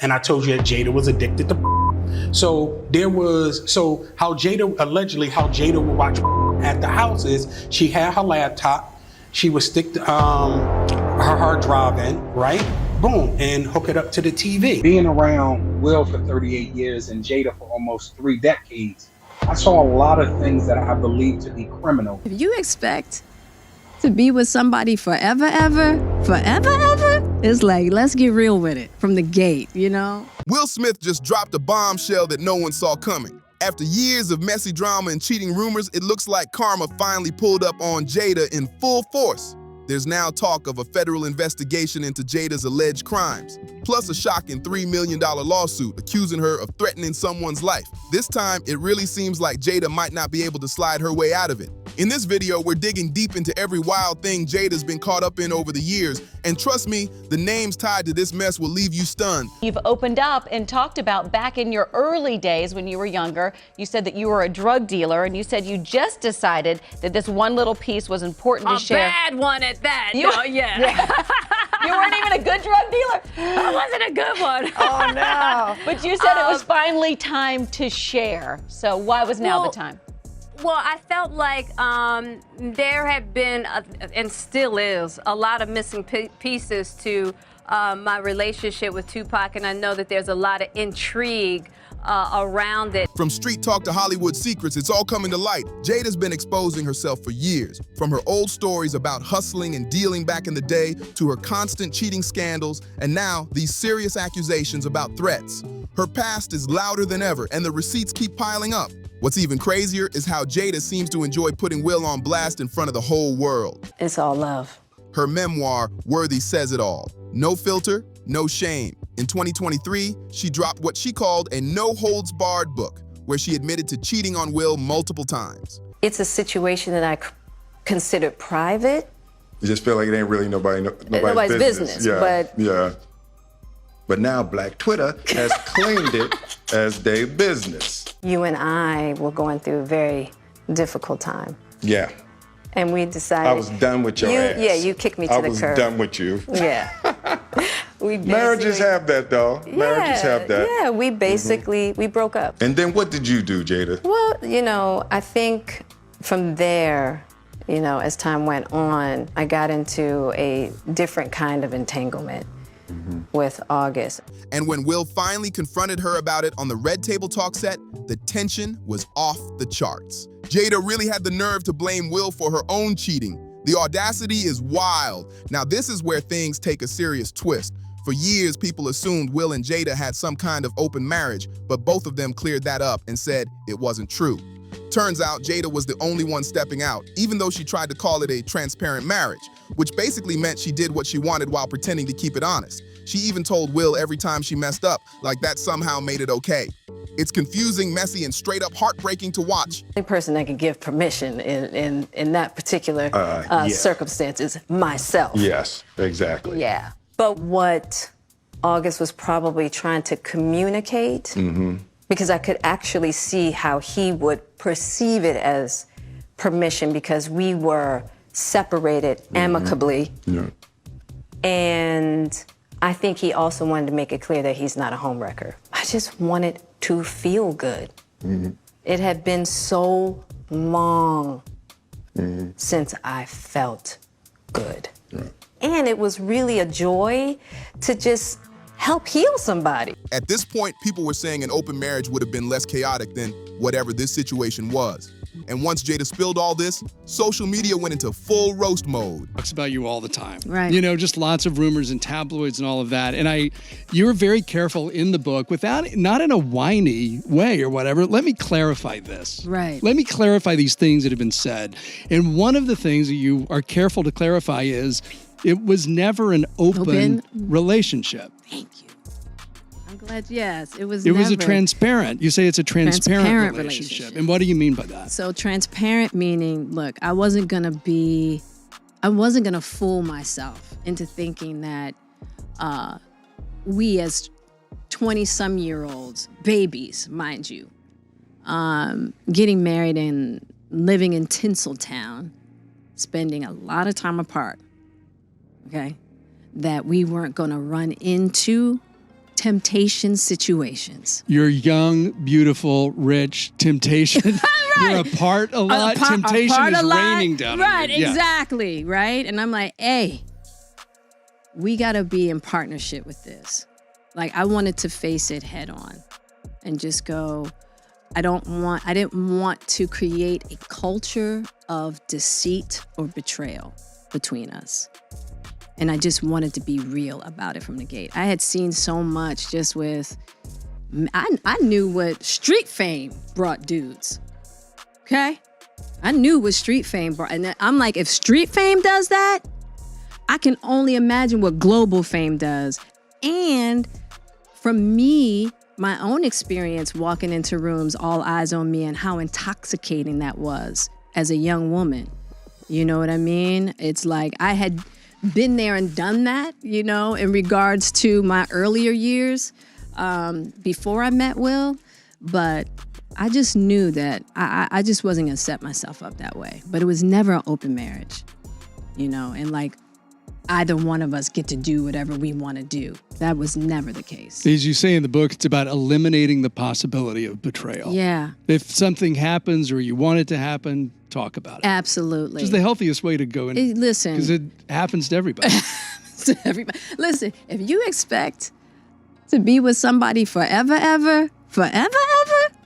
And I told you that Jada was addicted to So how Jada would watch at the house is she had her laptop, she would stick her hard drive in, right? Boom, and hook it up to the TV. Being around Will for 38 years and Jada for almost 3 decades, I saw a lot of things that I believe to be criminal. If you expect to be with somebody forever, it's like, let's get real with it from the gate, you know? Will Smith just dropped a bombshell that no one saw coming. After years of messy drama and cheating rumors, it looks like karma finally pulled up on Jada in full force. There's now talk of a federal investigation into Jada's alleged crimes, plus a shocking $3 million lawsuit accusing her of threatening someone's life. This time, it really seems like Jada might not be able to slide her way out of it. In this video, we're digging deep into every wild thing Jada's been caught up in over the years, and trust me, the names tied to this mess will leave you stunned. You've opened up and talked about back in your early days when you were younger, you said that you were a drug dealer, and you said you just decided that this one little piece was important to share. A bad one at that. You weren't even a good drug dealer? I wasn't a good one. Oh, no. But you said it was finally time to share. So why was now the time? Well, I felt like there had been, and still is, a lot of missing pieces to my relationship with Tupac, and I know that there's a lot of intrigue around it. From street talk to Hollywood secrets, it's all coming to light. Jada's been exposing herself for years, from her old stories about hustling and dealing back in the day to her constant cheating scandals, and now these serious accusations about threats. Her past is louder than ever, and the receipts keep piling up. What's even crazier is how Jada seems to enjoy putting Will on blast in front of the whole world. It's all love. Her memoir, Worthy, says it all. No filter, no shame. In 2023, she dropped what she called a no-holds-barred book, where she admitted to cheating on Will multiple times. It's a situation that I considered private. You just feel like it ain't really nobody's business. But now Black Twitter has claimed it as their business. You and I were going through a very difficult time. Yeah. And we decided... I was done with your ass. Yeah, you kicked me to the curb. I was done with you. Yeah. Marriages have that, though. Marriages have that. Yeah, we basically, we broke up. And then what did you do, Jada? Well, you know, I think from there, you know, as time went on, I got into a different kind of entanglement with August. And when Will finally confronted her about it on the Red Table Talk set, the tension was off the charts. Jada really had the nerve to blame Will for her own cheating. The audacity is wild. Now this is where things take a serious twist. For years, people assumed Will and Jada had some kind of open marriage, but both of them cleared that up and said it wasn't true. Turns out Jada was the only one stepping out, even though she tried to call it a transparent marriage, which basically meant she did what she wanted while pretending to keep it honest. She even told Will every time she messed up, like that somehow made it okay. It's confusing, messy, and straight up heartbreaking to watch. The only person that can give permission in that particular circumstance is myself. Yes, exactly. Yeah. But what August was probably trying to communicate, because I could actually see how he would perceive it as permission, because we were separated amicably. Yeah. And I think he also wanted to make it clear that he's not a homewrecker. I just wanted to feel good. It had been so long since I felt good. And it was really a joy to just help heal somebody. At this point, people were saying an open marriage would have been less chaotic than whatever this situation was. And once Jada spilled all this, social media went into full roast mode. Talks about you all the time. Right. You know, just lots of rumors and tabloids and all of that. And you were very careful in the book not in a whiny way or whatever. Let me clarify this. Right. Let me clarify these things that have been said. And one of the things that you are careful to clarify is it was never an open relationship. Thank you. I'm glad, yes. It was a transparent. You say it's a transparent relationship. And what do you mean by that? So transparent meaning, look, I wasn't going to fool myself into thinking that we as 20-some-year-olds, babies, mind you, getting married and living in Tinseltown, spending a lot of time apart, okay, that we weren't going to run into temptation situations. You're young, beautiful, rich, temptation. You're apart a lot. Temptation is raining down on Right, you. Yeah. exactly, right? And I'm like, hey, we got to be in partnership with this. Like, I wanted to face it head on and just go, I didn't want to create a culture of deceit or betrayal between us. And I just wanted to be real about it from the gate. I had seen so much just with, I knew what street fame brought dudes, okay? I knew what street fame brought. And I'm like, if street fame does that, I can only imagine what global fame does. And from me, my own experience walking into rooms, all eyes on me, and how intoxicating that was as a young woman. You know what I mean? It's like I had been there and done that, you know, in regards to my earlier years before I met Will. But I just knew that I just wasn't going to set myself up that way. But it was never an open marriage, you know, and like either one of us get to do whatever we want to do. That was never the case. As you say in the book, it's about eliminating the possibility of betrayal. Yeah. If something happens or you want it to happen, talk about it. Absolutely. Which is the healthiest way to go in. Listen. Because it happens to everybody. To everybody. Listen, if you expect to be with somebody forever, ever,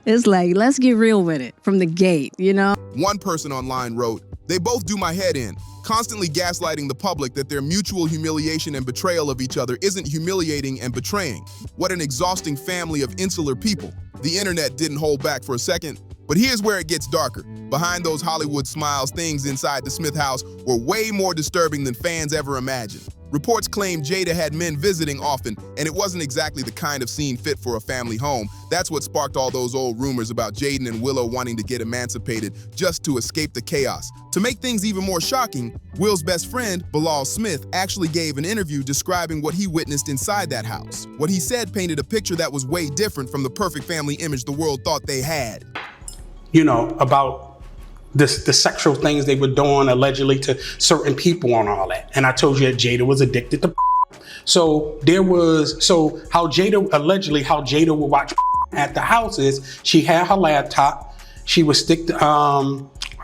it's like, let's get real with it from the gate, you know? One person online wrote, "They both do my head in, constantly gaslighting the public that their mutual humiliation and betrayal of each other isn't humiliating and betraying. What an exhausting family of insular people." The internet didn't hold back for a second, but here's where it gets darker. Behind those Hollywood smiles, things inside the Smith house were way more disturbing than fans ever imagined. Reports claim Jada had men visiting often, and it wasn't exactly the kind of scene fit for a family home. That's what sparked all those old rumors about Jaden and Willow wanting to get emancipated just to escape the chaos. To make things even more shocking, Will's best friend, Bilal Smith, actually gave an interview describing what he witnessed inside that house. What he said painted a picture that was way different from the perfect family image the world thought they had. You know, about the sexual things they were doing allegedly to certain people and all that. And I told you that Jada was addicted to So how Jada would watch at the house is she had her laptop, she would stick her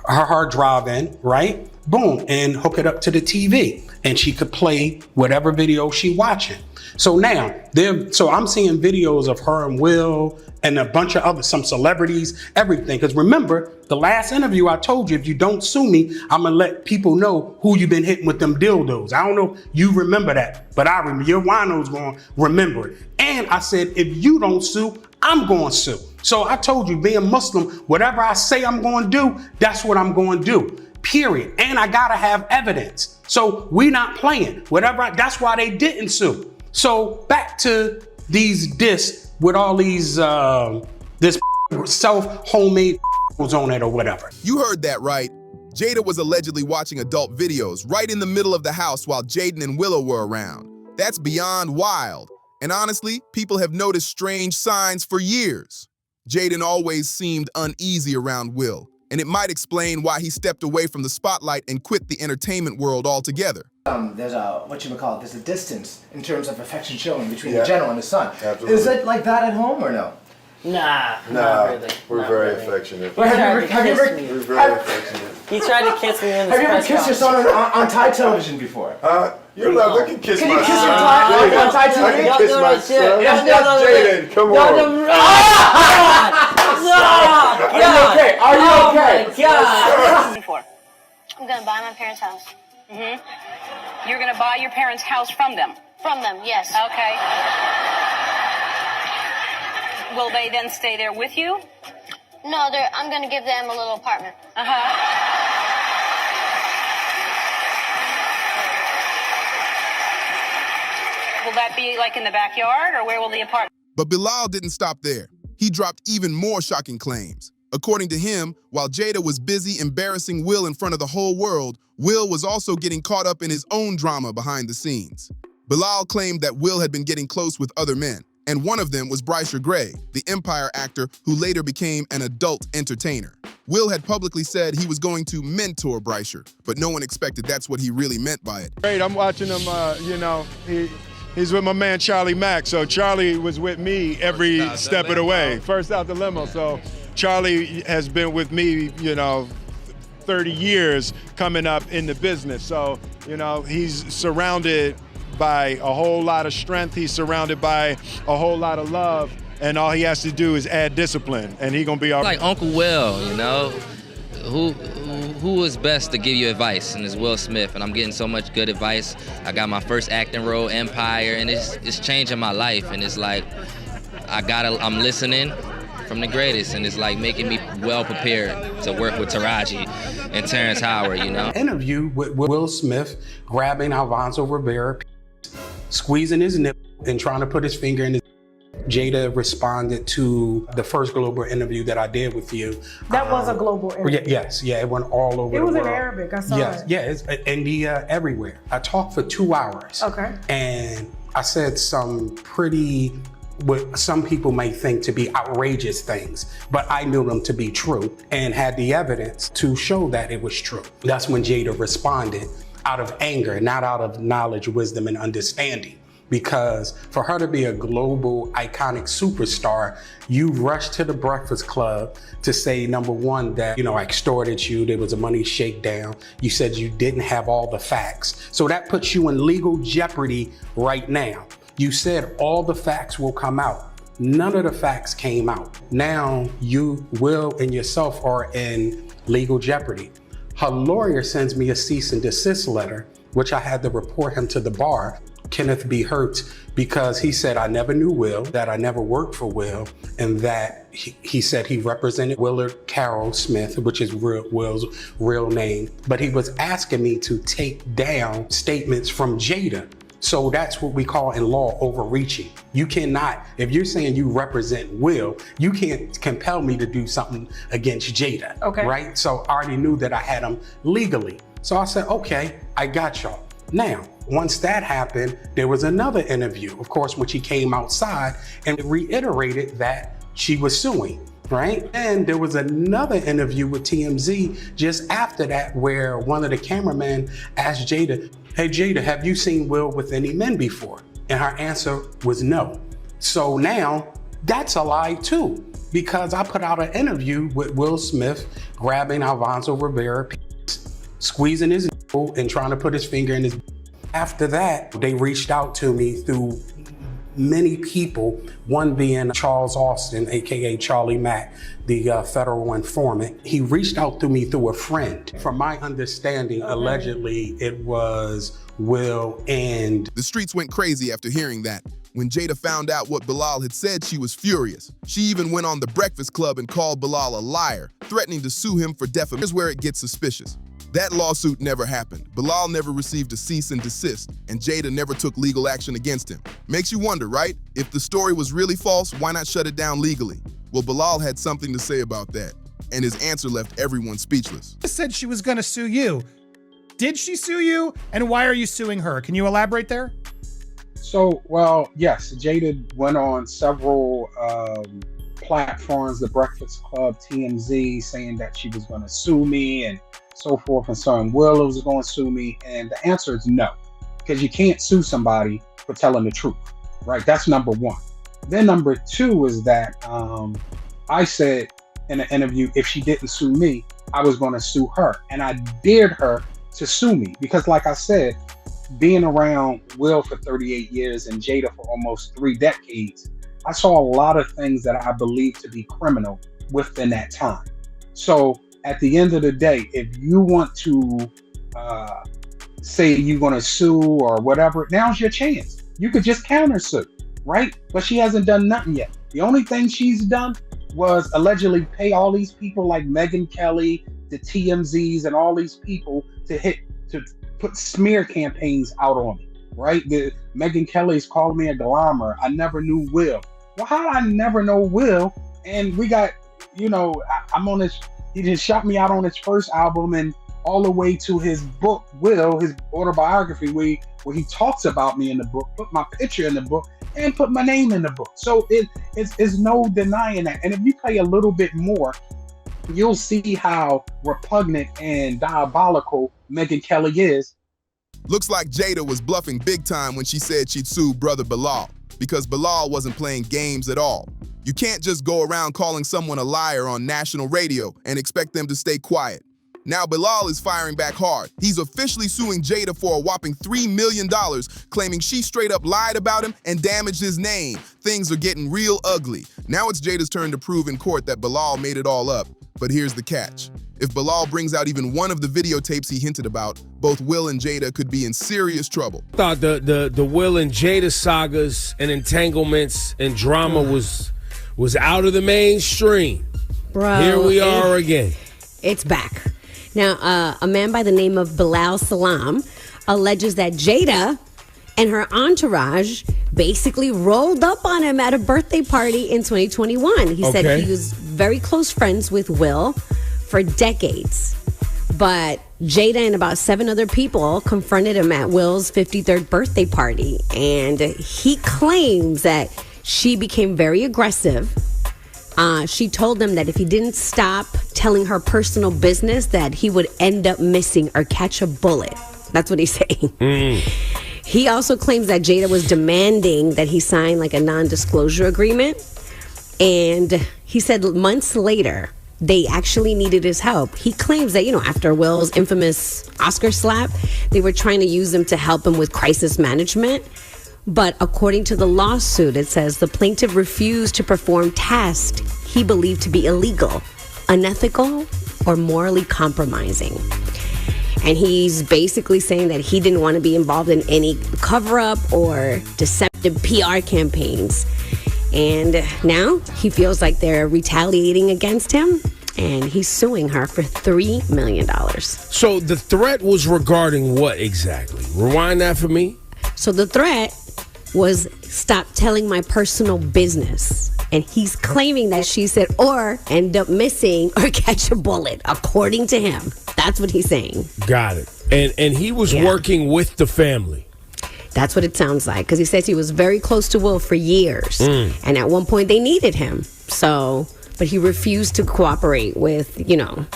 hard drive in, right? Boom, and hook it up to the TV. And she could play whatever video she watching. So now, I'm seeing videos of her and Will and a bunch of some celebrities, everything. Because remember, the last interview I told you, if you don't sue me, I'm gonna let people know who you've been hitting with them dildos. I don't know if you remember that, but I remember, your wino's gonna remember it. And I said, if you don't sue, I'm gonna sue. So I told you, being Muslim, whatever I say I'm gonna do, that's what I'm gonna do. Period. And I gotta have evidence. So we not playing. That's why they didn't sue. So back to these discs with all these this self-homemade on it or whatever. You heard that right. Jada was allegedly watching adult videos right in the middle of the house while Jaden and Willow were around. That's beyond wild. And honestly, people have noticed strange signs for years. Jaden always seemed uneasy around Will, and it might explain why he stepped away from the spotlight and quit the entertainment world altogether. There's there's a distance in terms of affection showing between the general and his son. Absolutely. Is it like that at home or no? Nah, Nah, not really. we're Not very really. affectionate. He tried to kiss me. We're very affectionate. He tried to kiss me in the Have you ever kissed your son on Thai television before? You're not looking kiss Can my you kiss son. your on Thai I television? can kiss my son. No, Jaden, come on. Are you okay? Are you okay? Oh my God. I'm gonna buy my parents' house. You're going to buy your parents' house from them? From them, yes. Okay. Will they then stay there with you? No, I'm gonna give them a little apartment. Will that be like in the backyard, or where will the apartment? But Bilal didn't stop there. He dropped even more shocking claims. According to him, while Jada was busy embarrassing Will in front of the whole world, Will was also getting caught up in his own drama behind the scenes. Bilal claimed that Will had been getting close with other men, and one of them was Brycer Gray, the Empire actor who later became an adult entertainer. Will had publicly said he was going to mentor Brycer, but no one expected that's what he really meant by it. Great, I'm watching him, He's with my man Charlie Mack. So Charlie was with me every step of the way. First out the limo. So Charlie has been with me, 30 years coming up in the business. So, he's surrounded by a whole lot of strength. He's surrounded by a whole lot of love. And all he has to do is add discipline, and he's gonna be all right. Like Uncle Will, who is best to give you advice? And it's Will Smith, and I'm getting so much good advice. I got my first acting role, Empire, and it's changing my life. And it's like I'm listening from the greatest, and it's like making me well prepared to work with Taraji and Terrence Howard. Interview with Will Smith grabbing Alfonso Rivera, squeezing his nipple and trying to put his finger in his. Jada responded to the first global interview that I did with you. That was a global interview. It went all over the world. It was in Arabic, I saw it. Yeah, it's India, everywhere. I talked for 2 hours. Okay. And I said some pretty, what some people may think to be outrageous things, but I knew them to be true and had the evidence to show that it was true. That's when Jada responded out of anger, not out of knowledge, wisdom, and understanding. Because for her to be a global iconic superstar, you rushed to the Breakfast Club to say, number one, that, I extorted you, there was a money shakedown. You said you didn't have all the facts. So that puts you in legal jeopardy right now. You said all the facts will come out. None of the facts came out. Now you, Will, and yourself are in legal jeopardy. Her lawyer sends me a cease and desist letter, which I had to report him to the bar. Kenneth B. Hertz, because he said I never knew Will, that I never worked for Will, and that he said he represented Willard Carroll Smith, which is Will's real name, but he was asking me to take down statements from Jada. So that's what we call in law overreaching. You cannot, if you're saying you represent Will, you can't compel me to do something against Jada, right? So I already knew that I had him legally. So I said, okay, I got y'all. Now, once that happened, there was another interview, of course, when she came outside and reiterated that she was suing, right? And there was another interview with TMZ just after that where one of the cameramen asked Jada, hey Jada, have you seen Will with any men before? And her answer was no. So now that's a lie too, because I put out an interview with Will Smith grabbing Alfonso Rivera, squeezing his nipple and trying to put his finger in his. After that, they reached out to me through many people, one being Charles Austin, AKA Charlie Mack, the federal informant. He reached out to me through a friend. From my understanding, allegedly, it was Will and... The streets went crazy after hearing that. When Jada found out what Bilal had said, she was furious. She even went on The Breakfast Club and called Bilal a liar, threatening to sue him for defamation. Here's where it gets suspicious. That lawsuit never happened. Bilal never received a cease and desist, and Jada never took legal action against him. Makes you wonder, right? If the story was really false, why not shut it down legally? Well, Bilal had something to say about that, and his answer left everyone speechless. She said she was going to sue you. Did she sue you, and why are you suing her? Can you elaborate there? So, well, yes, Jada went on several platforms, The Breakfast Club, TMZ, saying that she was going to sue me and so forth and so on. Will was going to sue me, and the answer is no, because you can't sue somebody for telling the truth, right? That's number one. Then number two is that I said in an interview, if she didn't sue me, I was going to sue her, and I dared her to sue me because, like I said, being around Will for 38 years and Jada for almost 3 decades, I saw a lot of things that I believe to be criminal within that time. So at the end of the day, if you want to say you're going to sue or whatever, now's your chance. You could just countersue, right? But she hasn't done nothing yet. The only thing she's done was allegedly pay all these people like Megyn Kelly, the TMZs, and all these people to put smear campaigns out on me, right? Megyn Kelly's calling me a glamour. I never knew Will. Well, how did I never know Will? And we got, I'm on this. He just shot me out on his first album and all the way to his book, Will, his autobiography, where he talks about me in the book, put my picture in the book, and put my name in the book. So it's no denying that. And if you play a little bit more, you'll see how repugnant and diabolical Megyn Kelly is Looks like Jada was bluffing big time when she said she'd sue brother Bilal, because Bilal wasn't playing games at all. You can't just go around calling someone a liar on national radio and expect them to stay quiet. Now Bilal is firing back hard. He's officially suing Jada for a whopping $3 million, claiming she straight up lied about him and damaged his name. Things are getting real ugly. Now it's Jada's turn to prove in court that Bilal made it all up. But here's the catch. If Bilal brings out even one of the videotapes he hinted about, both Will and Jada could be in serious trouble. I thought the Will and Jada sagas and entanglements and drama was out of the mainstream. Bro, here we are again. It's back. Now, a man by the name of Bilal Salam alleges that Jada and her entourage basically rolled up on him at a birthday party in 2021. He said he was very close friends with Will for decades. But Jada and about 7 other people confronted him at Will's 53rd birthday party. And he claims that she became very aggressive. She told him that if he didn't stop telling her personal business, that he would end up missing or catch a bullet. That's what he's saying. He also claims that Jada was demanding that he sign like a non-disclosure agreement. And he said months later, they actually needed his help. He claims that, after Will's infamous Oscar slap, they were trying to use him to help him with crisis management. But according to the lawsuit, it says the plaintiff refused to perform tasks he believed to be illegal, unethical, or morally compromising. And he's basically saying that he didn't want to be involved in any cover-up or deceptive PR campaigns. And now he feels like they're retaliating against him, and he's suing her for $3 million. So the threat was regarding what exactly? Rewind that for me. So the threat was, stop telling my personal business. And he's claiming that she said, or end up missing or catch a bullet, according to him. That's what he's saying. Got it. And he was working with the family. That's what it sounds like, because he says he was very close to Will for years. And at one point they needed him. But he refused to cooperate with,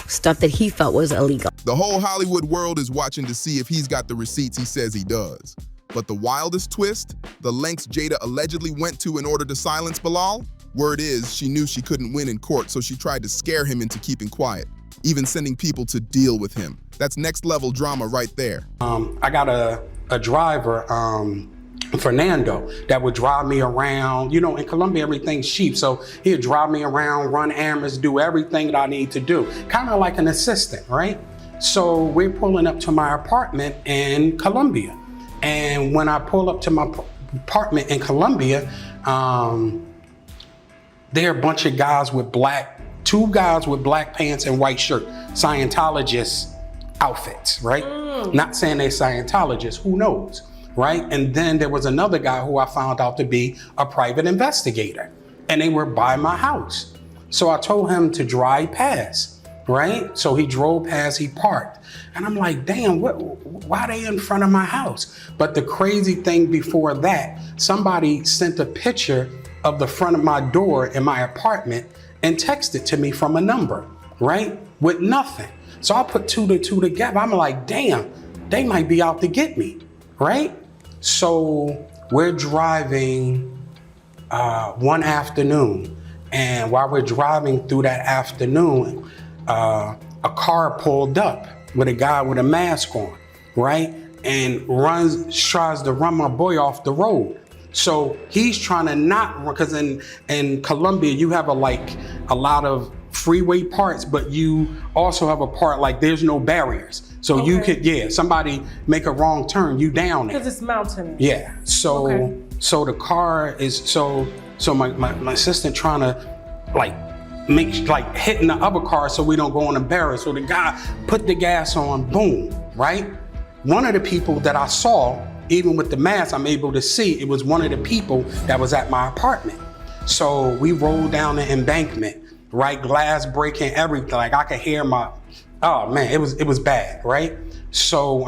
stuff that he felt was illegal. The whole Hollywood world is watching to see if he's got the receipts he says he does. But the wildest twist, the lengths Jada allegedly went to in order to silence Bilal? Word is, she knew she couldn't win in court, so she tried to scare him into keeping quiet, even sending people to deal with him. That's next level drama right there. I got a driver, Fernando, that would drive me around. In Colombia, everything's cheap, so he'd drive me around, run errands, do everything that I need to do. Kind of like an assistant, right? So we're pulling up to my apartment in Colombia. And when I pull up to my apartment in Colombia, there are a bunch of guys with two guys with black pants and white shirt, Scientologist outfits, right? Not saying they're Scientologists, who knows, right? And then there was another guy who I found out to be a private investigator, and they were by my house. So I told him to drive past, right? So he drove past, he parked. And I'm like, damn, why are they in front of my house? But the crazy thing before that, somebody sent a picture of the front of my door in my apartment and texted to me from a number, right? With nothing. So I put 2 to 2 together. I'm like, damn, they might be out to get me, right? So we're driving one afternoon. And while we're driving through that afternoon, a car pulled up with a guy with a mask on, right? And tries to run my boy off the road. So he's trying to not run, because in Colombia, you have a lot of freeway parts, but you also have a part like there's no barriers. So you could, somebody make a wrong turn, you down there. Because it's mountainous. Yeah, so the car is, so my assistant trying to make hitting the other car so we don't go on a barrier. So the guy put the gas on, boom, right? One of the people that I saw, even with the mask, I'm able to see it was one of the people that was at my apartment. So we rolled down the embankment, right? Glass breaking, everything. Like I could hear oh man, it was bad, right? So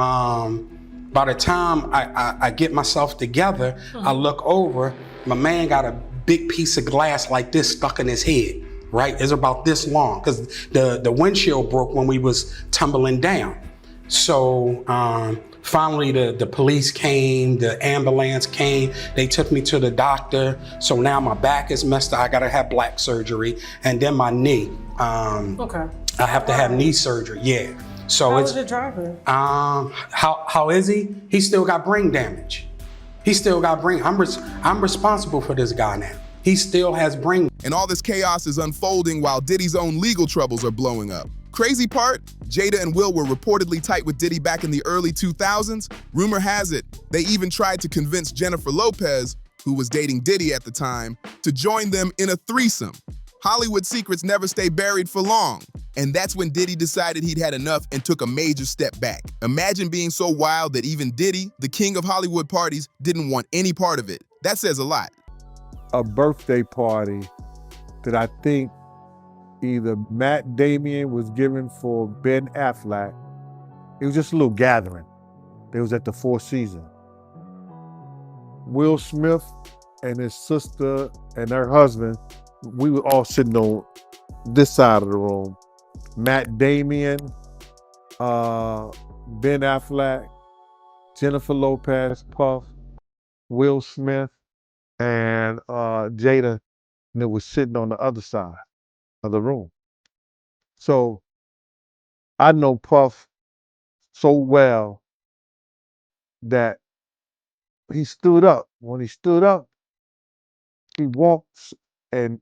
by the time I get myself together, I look over, my man got a big piece of glass like this stuck in his head, right? It's about this long, because the windshield broke when we was tumbling down. So finally the police came, the ambulance came, they took me to the doctor. So now my back is messed up. I gotta have black surgery. And then my knee. Okay. I have to have knee surgery, yeah. So How it's is your driver? how is he? He still got brain damage. He still got brain. I'm responsible for this guy now. He still has brain. And all this chaos is unfolding while Diddy's own legal troubles are blowing up. Crazy part, Jada and Will were reportedly tight with Diddy back in the early 2000s. Rumor has it, they even tried to convince Jennifer Lopez, who was dating Diddy at the time, to join them in a threesome. Hollywood secrets never stay buried for long. And that's when Diddy decided he'd had enough and took a major step back. Imagine being so wild that even Diddy, the king of Hollywood parties, didn't want any part of it. That says a lot. A birthday party that I think either Matt Damon was giving for Ben Affleck. It was just a little gathering. It was at the Four Seasons. Will Smith and his sister and her husband, we were all sitting on this side of the room. Matt Damon, Ben Affleck, Jennifer Lopez, Puff, Will Smith, and Jada, and it was sitting on the other side of the room. So I know Puff so well that he stood up. When he stood up, he walked and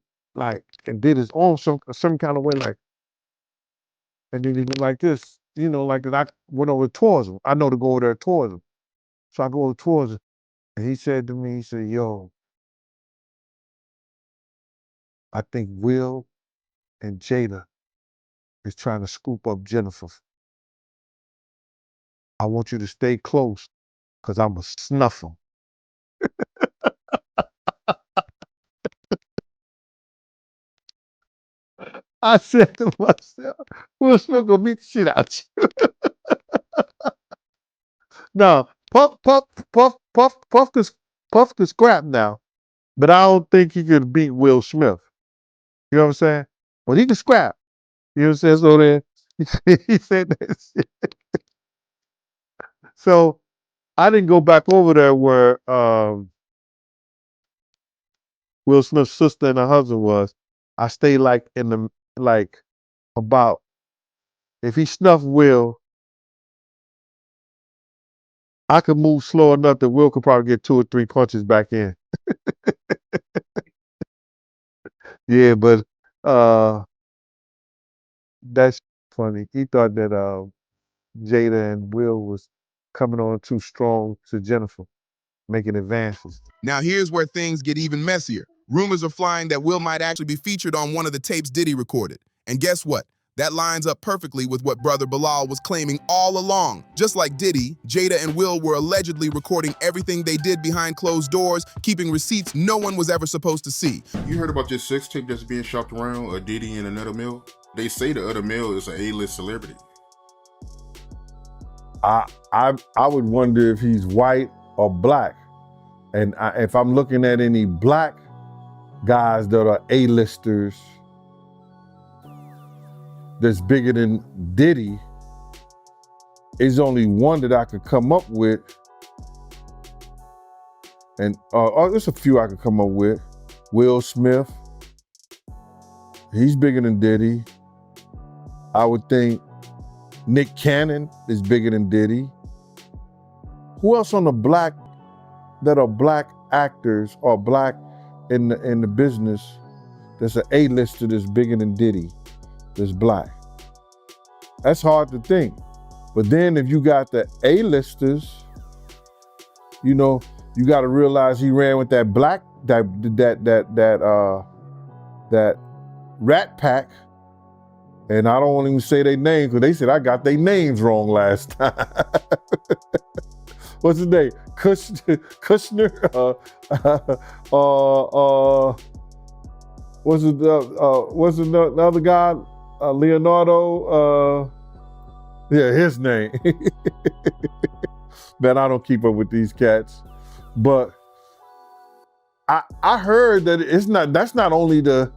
did his own some kind of way, like, and then he went like this, like that. I went over towards him. I know to go over there towards him. So I go over towards him, and he said to me, he said, "Yo, I think Will and Jada is trying to scoop up Jennifer. I want you to stay close, because I'm going to snuff them." I said to myself, Will Smith gonna beat the shit out you. No, Puff could scrap now, but I don't think he could beat Will Smith. You know what I'm saying? Well, he could scrap. You know what I'm saying? So then he said that shit. So I didn't go back over there where Will Smith's sister and her husband was. I stayed about, if he snuffed Will, I could move slow enough that Will could probably get 2 or 3 punches back in. Yeah, but that's funny. He thought that Jada and Will was coming on too strong to Jennifer, making advances. Now here's where things get even messier. Rumors are flying that Will might actually be featured on one of the tapes Diddy recorded. And guess what? That lines up perfectly with what brother Bilal was claiming all along. Just like Diddy, Jada and Will were allegedly recording everything they did behind closed doors, keeping receipts no one was ever supposed to see. You heard about this sex tape that's being shopped around, a Diddy and another male? They say the other male is an A-list celebrity. I would wonder if he's white or black. And if I'm looking at any black guys that are A-listers that's bigger than Diddy, is only one that I could come up with. And there's a few I could come up with. Will Smith, he's bigger than Diddy. I would think Nick Cannon is bigger than Diddy. Who else on the black that are black actors or black in the business that's an A-lister that's bigger than Diddy, that's black? That's hard to think. But then if you got the A-listers, you got to realize he ran with that black, that Rat Pack. And I don't want to even say their names because they said I got their names wrong last time. What's his name? Kushner? What's the other guy? Leonardo? Yeah, his name. Man, I don't keep up with these cats. But I heard that that's not only the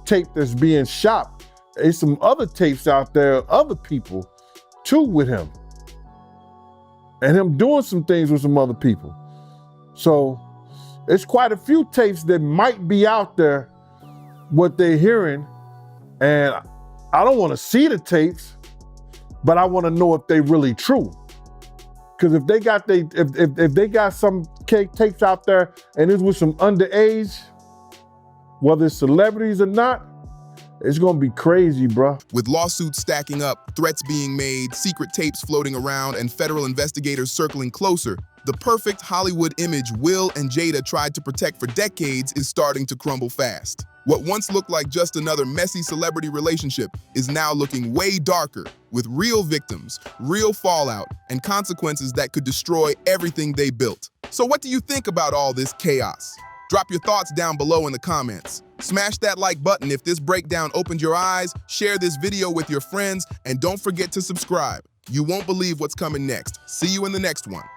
tape that's being shopped. There's some other tapes out there, other people too with him. and him doing some things with some other people. So it's quite a few tapes that might be out there, what they're hearing, and I don't want to see the tapes, but I want to know if they really true. Because if they got some tapes out there and it's with some underage, whether it's celebrities or not, it's gonna be crazy, bro. With lawsuits stacking up, threats being made, secret tapes floating around, and federal investigators circling closer, the perfect Hollywood image Will and Jada tried to protect for decades is starting to crumble fast. What once looked like just another messy celebrity relationship is now looking way darker, with real victims, real fallout, and consequences that could destroy everything they built. So what do you think about all this chaos? Drop your thoughts down below in the comments. Smash that like button if this breakdown opened your eyes, share this video with your friends, and don't forget to subscribe. You won't believe what's coming next. See you in the next one.